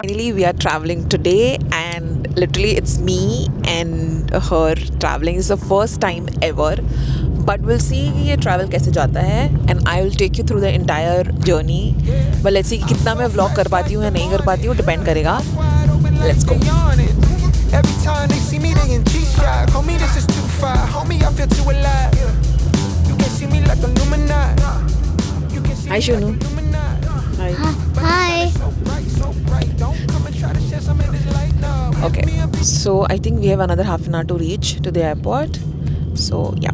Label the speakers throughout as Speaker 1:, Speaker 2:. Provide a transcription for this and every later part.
Speaker 1: finally we are traveling today, and literally it's me and her traveling. It's the first time ever, but we'll see कि ये travel कैसे जाता है, and I will take you through the entire journey. But let's see कि कितना मैं vlog कर पाती हूँ या नहीं कर पाती हूँ, depend करेगा. Let's go.
Speaker 2: Every time they see me, they in G-Shock. Homie, this is too far. Homie, I feel too alive. You can see me like Illuminati. You can see
Speaker 1: Hi,
Speaker 2: me
Speaker 1: Shunu.
Speaker 2: like Illuminati.
Speaker 1: Hi.
Speaker 3: Hi.
Speaker 2: So bright. Don't come and try to share some of this light now.
Speaker 1: Okay, so I think we have another half an hour to reach to the airport. So yeah.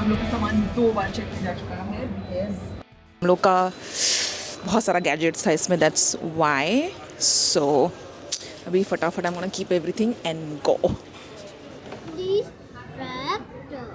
Speaker 1: हम लोग का सामान 2 बार check किया जा चुका है. हम लोग का बहुत सारा गैजेट्स था इसमें, दैट्स वाई. सो अभी फटाफट I'm gonna keep everything and go.
Speaker 3: Please tractor.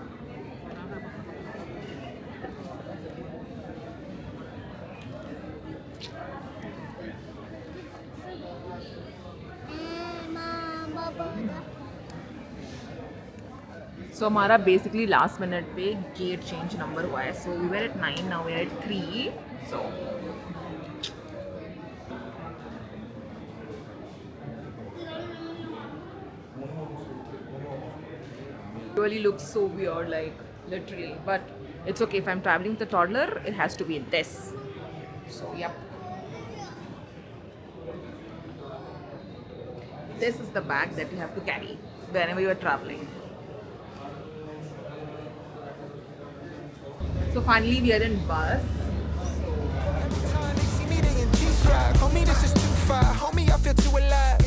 Speaker 1: So हमारा बेसिकली लास्ट मिनट पे गेट चेंज नंबर हुआ है. So we were at 9, now we are at 3. सो really looks so weird, like literally, but it's okay. If I'm traveling with a toddler, it has to be this. So yep, this is the bag that you have to carry whenever you are traveling. So finally we are in bus.
Speaker 2: Every time they see me, they in G-Shock. Homie, this is too far. Homie, I feel too alive.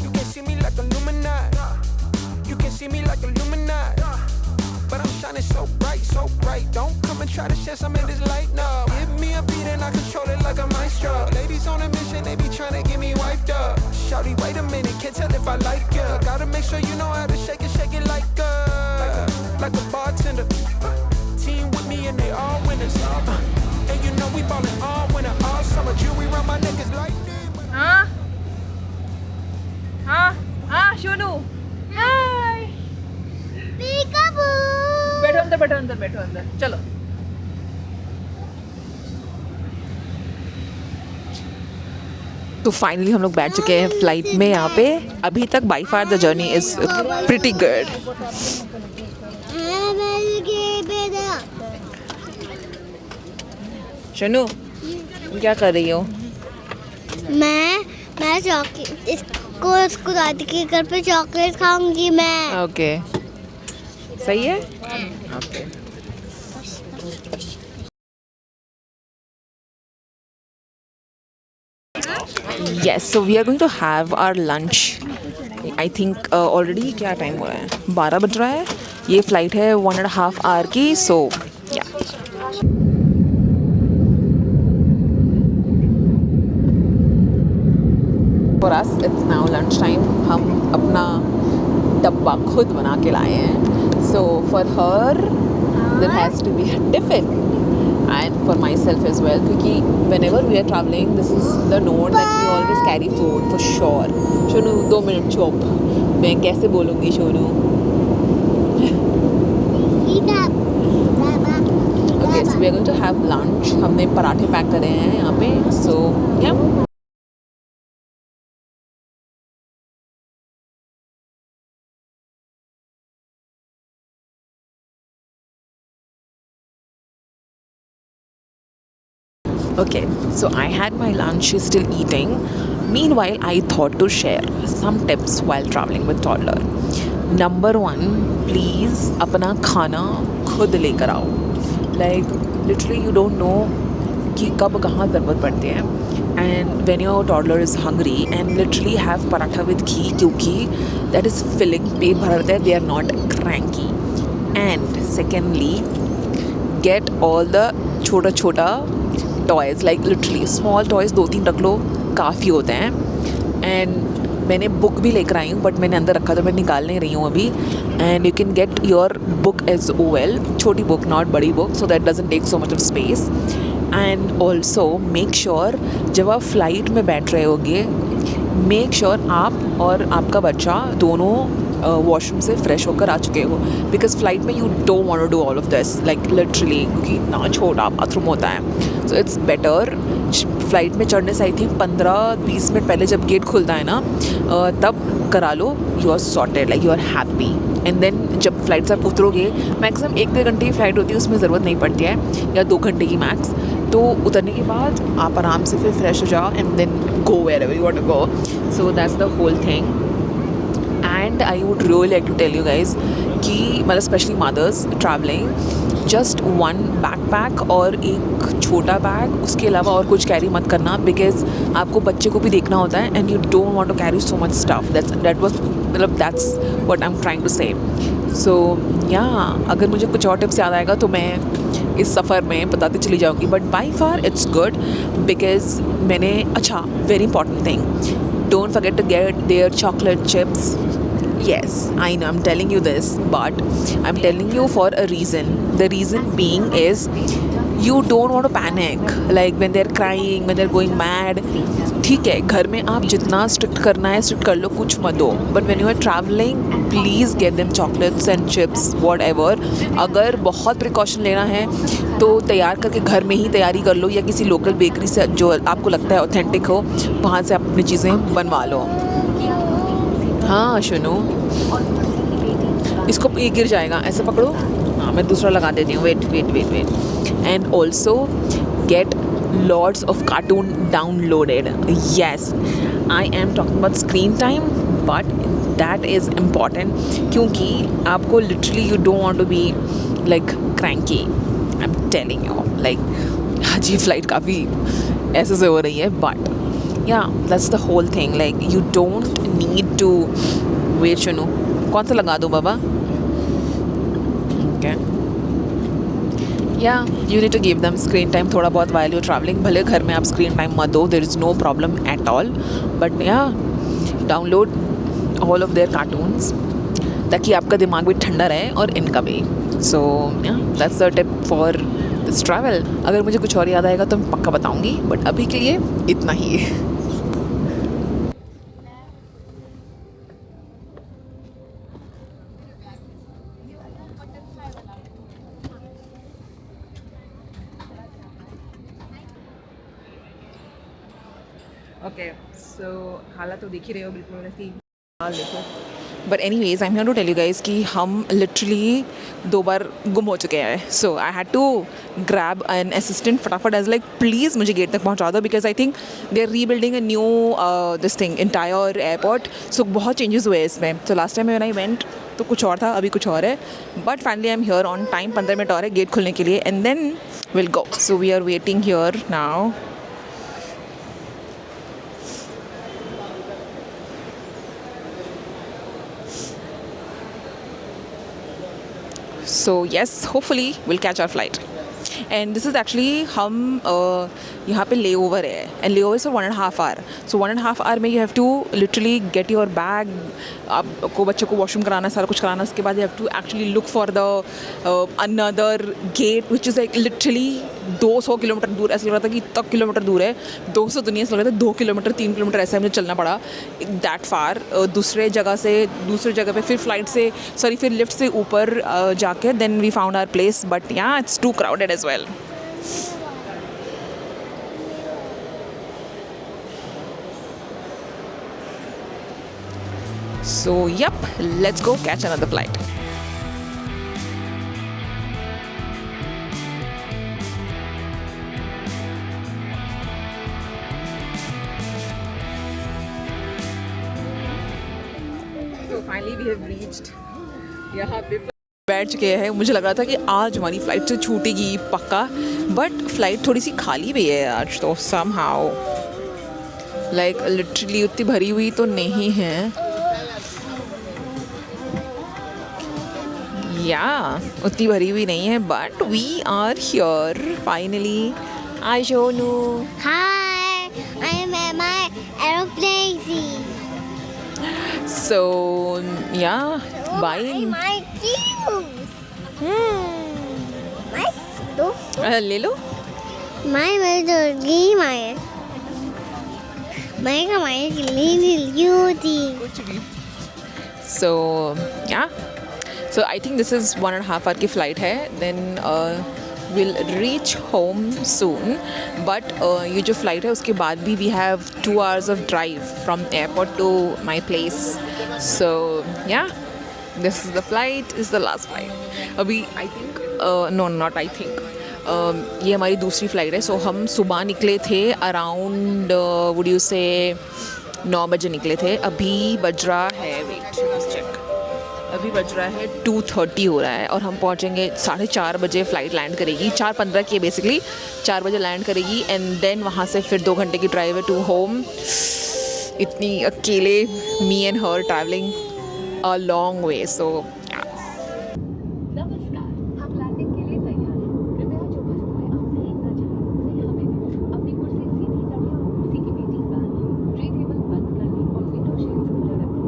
Speaker 2: You can see me like Illuminati. You can see me like Illuminati. But I'm shining so bright. Don't come and try to share some of this light, no. Give me a beat and I control it like a maestro. Ladies on a mission, they be trying to get me wiped up. Shawty, wait a minute, can't tell if I like ya. Gotta make sure you know how to shake it like a bartender. Team with me and they all winners. And you know we ballin' all winter, all summer. Jewelry around my neck is lightning.
Speaker 1: हाँ शोनू, हाय.
Speaker 3: Peekaboo.
Speaker 1: बैठो अंदर चलो. तो finally हम लोग बैठ चुके हैं फ्लाइट में यहाँ पे. अभी तक by far the journey is pretty good. Shanu, क्या कर रही हो?
Speaker 3: मैं चॉकलेट इसको दादी के घर पे चॉकलेट खाऊंगी मैं.
Speaker 1: ओके, सही है. Okay. Yes, so we are going to have our lunch. I think already क्या टाइम हो रहा है? 12 बज रहा है. ये फ्लाइट है 1.5 hour की. So yeah. For us, it's now lunch time. हम अपना डब्बा खुद बना के लाए हैं. So for her, there has to be a tiffin, and for myself as well. क्योंकि whenever we are traveling, this is the note that we always carry food for sure. Shonu 2 minute चुप. मैं कैसे बोलूँगी Shonu? Okay, so we are going to have lunch. हमने पराठे pack करे हैं यहाँ पे. So yeah. Okay, so I had my lunch, she's still eating. Meanwhile, I thought to share some tips while traveling with toddler. Number 1, please अपना खाना खुद लेकर आओ. Like literally you don't know कि कब कहाँ ज़रूरत पड़ती है. And when your toddler is hungry, and literally have paratha with ghee, क्योंकि that is filling, पेट भरा रहता है, they are not cranky. And secondly, get all the छोटा toys, like literally small toys 2-3 रख लो, काफ़ी होते हैं. एंड मैंने बुक भी लेकर आई हूँ, बट मैंने अंदर रखा तो मैं निकाल नहीं रही हूँ अभी. And you can get your book as well, छोटी बुक नॉट बड़ी book, so that doesn't take so much of space. And also make sure जब आप फ्लाइट में बैठ रहे होगे, मेक श्योर आप और आपका बच्चा दोनों वॉशरूम से फ्रेश होकर आ चुके हो, बिकॉज फ्लाइट में you don't want to do all of this like literally, क्योंकि इतना छोटा बाथरूम होता है. सो इट्स बेटर फ्लाइट में चढ़ने से आई थिंक 15-20 मिनट पहले जब गेट खुलता है ना, तब करा लो. You are sorted, like you are happy. And then जब फ्लाइट से आप उतरोगे, मैक्सिमम 1-2 घंटे की फ़्लाइट होती है, उसमें ज़रूरत नहीं पड़ती है, या 2 घंटे की मैक्स. तो उतरने के बाद आप आराम से फिर फ्रेश हो जाओ and then go wherever you want to go. So that's the whole thing. And I would really like to tell you guys कि मतलब specially mothers travelling, just 1 backpack और एक छोटा बैग, उसके अलावा और कुछ कैरी मत करना, बिकॉज आपको बच्चे को भी देखना होता है and you don't want to carry so much stuff. That's what I am trying to say. So या अगर मुझे कुछ और टिप्स याद आएगा तो मैं इस सफ़र में बताती चली जाऊँगी, but by far it's good because मैंने अच्छा very important thing, don't forget to get their chocolate chips. Yes, I know I'm telling you this, but I'm telling you for a reason. The reason being is you don't want to panic like when they're crying, when they're going mad. ठीक है, घर में आप जितना strict करना है strict कर लो, कुछ मत दो, but when you are traveling please get them chocolates and chips whatever. अगर बहुत प्रिकॉशन लेना है तो तैयार करके घर में ही तैयारी कर लो, या किसी लोकल बेकरी से जो आपको लगता है ऑथेंटिक हो, वहाँ से आप अपनी चीज़ें बनवा लो. हाँ सुनो, इसको ये गिर जाएगा, ऐसे पकड़ो. हाँ मैं दूसरा लगा देती हूँ. Wait. And also get lots of cartoon downloaded. Yes, I am talking about screen time, but that is important क्योंकि आपको literally you don't want to be like cranky. I'm telling you, like जी flight काफ़ी ऐसे से हो रही है, but yeah, that's the whole thing. Like you don't need to wait. सुनो, कौन सा लगा दूँ बाबा? Okay. Yeah, you need to give them screen time थोड़ा बहुत while you're traveling. भले घर में आप screen time मत दो, there is no problem at all. But yeah, download all of their cartoons ताकि आपका दिमाग भी ठंडा रहे और इनका भी. So yeah, that's the tip for this travel. अगर मुझे कुछ और याद आएगा तो मैं पक्का बताऊँगी, but अभी के लिए इतना ही है. ओके सो हालत तो देख ही रहे हो बिल्कुल वैसी हाल देखो. But anyways I am here to tell you guys कि हम लिटरली 2 बार गुम हो चुके हैं. So I had to grab an assistant फटाफट. एज लाइक प्लीज़ मुझे गेट तक पहुंचा दो, because I think they are rebuilding a new this thing entire airport. So बहुत चेंजेस हुए इसमें. तो last time when I went तो कुछ और था, अभी कुछ और है, but finally I am here on time. 15 minute और है गेट खुलने के लिए and then will go. So we are waiting here now. So yes, hopefully we'll catch our flight. And this is actually हम यहाँ पे ले ओवर है, and layover is for 1.5 hour. So 1.5 hour में you have to literally get your bag, आपको बच्चे को washroom कराना, सारा कुछ कराना. उसके बाद you have to actually look for the another gate which is like literally 200 kilometre दूर. ऐसा लग रहा था कि इतना किलोमीटर दूर है, 200 तो नहीं, ऐसा लग रहा था 2 किलोमीटर 3 किलोमीटर ऐसा मुझे चलना पड़ा दैट फार. दूसरे जगह पे फिर फ्लाइट से फिर लिफ्ट से ऊपर जाके then we found our place. But yeah it's too crowded as well. So yep, let's go catch another flight. So finally we have reached. यहाँ पे बैठ चुके हैं. मुझे लग रहा था कि आज हमारी फ़्लाइट से छूटेगी पक्का, बट फ़्लाइट थोड़ी सी खाली भी है आज तो somehow. लाइक लिटरली उतनी भरी हुई तो नहीं है. या उतनी भरी हुई नहीं है, but we are here finally. I Shonu.
Speaker 3: Hi, I am at my aeroplane.
Speaker 1: So yeah, bye.
Speaker 3: My cute. My do.
Speaker 1: ले लो.
Speaker 3: My doggy. My little cutie.
Speaker 1: So yeah, so I think this is 1.5 hour की flight है. Then we'll reach home soon. But ये जो flight है उसके बाद भी we have 2 hours of drive from airport to my place. So yeah, this is the flight. This is the last flight. अभी I think no, not I think. ये हमारी दूसरी फ्लाइट है. सो हम सुबह निकले थे अराउंड वुड यू से 9 बजे निकले थे. अभी बज रहा है वेट चेक, अभी बज रहा है 2:30 हो रहा है और हम पहुंचेंगे 4:30 बजे. फ़्लाइट लैंड करेगी 4:15 की बेसिकली 4 बजे लैंड करेगी. एंड देन वहाँ से फिर 2 घंटे की ड्राइव है टू होम. इतनी अकेले me and her travelling a long way. So
Speaker 4: नमस्कार, हम लैंडिंग के लिए तैयार हैं। कृपया जो वस्तुएं आप फेंकना चाहें उन्हें हमें दें। अपनी कुर्सी सीधी करें और कुर्सी की बेटिंग बांधें। ट्रे टेबल बंद कर लें और विंडो शेड्स खुले रखें।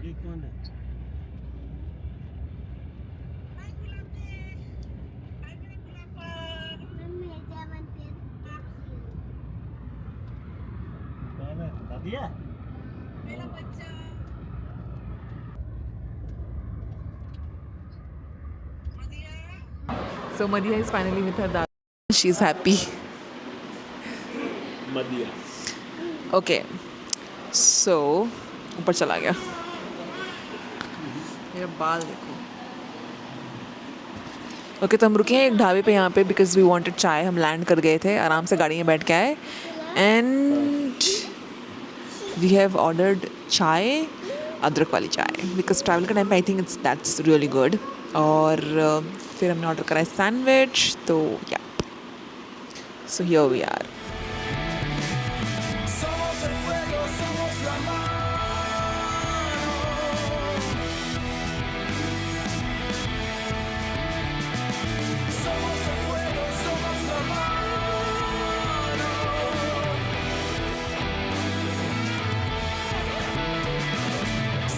Speaker 5: ये कौन है? कौन है? दादी है?
Speaker 1: So Madhya is finally with her dad. She's happy.
Speaker 5: मदिया.
Speaker 1: Okay. So ऊपर चला गया. मेरा बाल देखो. ओके तो हम रुके हैं एक ढाबे पे यहाँ पे बिकॉज वी वांटेड चाय. हम लैंड कर गए थे, आराम से गाड़ी में बैठ के आए एंड वी हैव ऑर्डर्ड चाय, अदरक वाली चाय बिकॉज ट्रैवल के टाइम पे I think it's that's really good. और फिर हमने ऑर्डर करा है सैंडविच. तो या so here we are.
Speaker 2: Somos el fuego, somos la mano. Somos el fuego, somos la mano.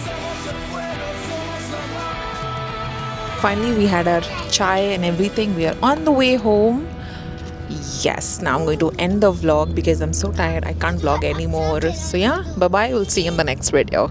Speaker 2: Somos el fuego, somos la mano.
Speaker 1: Finally we had our chai and everything. We are on the way home. Yes, now I'm going to end the vlog because I'm so tired I can't vlog anymore. So yeah, bye bye, we'll see you in the next video.